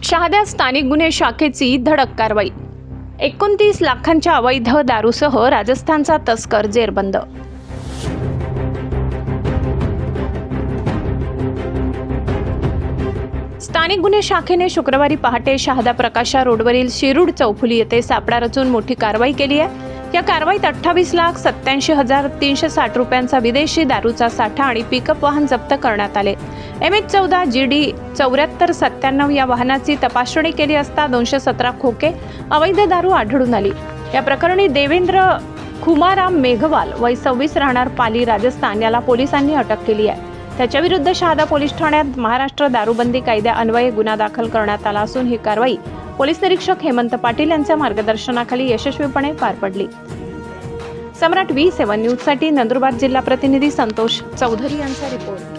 शहाद्यात स्थानिक गुन्हे शाखेची धडक कारवाई। 29 लाखांच्या अवैध दारूसह राजस्थानचा तस्कर जेरबंद। स्थानिक गुन्हे शाखेने शुक्रवारी पहाटे शहादा प्रकाशा रोडवरील शिरूड चौफुली येथे सापळा रचून मोठी कारवाई केली आहे। या कारवाईत 28,87,360 रुपयांचा विदेशी दारूचा साठा आणि पिकअप वाहन जप्त करण्यात आले। MH14 GD 7497 या वाहनाची तपासणी केली असता 217 खोके अवैध दारू आढळून आली। या प्रकरणी देवेंद्र खुमाराम मेघवाल वय 26 राहणार पाली राजस्थान याला पोलिसांनी अटक केली आहे। त्याच्या विरुद्ध शहादा पोलीस ठाण्यात महाराष्ट्र दारूबंदी कायद्यान्वये गुन्हा दाखल करण्यात आला असून ही कारवाई पोलीस निरीक्षक हेमंत पाटील यांच्या मार्गदर्शनाखाली यशस्वीपणे पार पडली। सम्राट V7 न्यूज साठी नंदुरबार जिल्हा प्रतिनिधी संतोष चौधरी यांचा रिपोर्ट।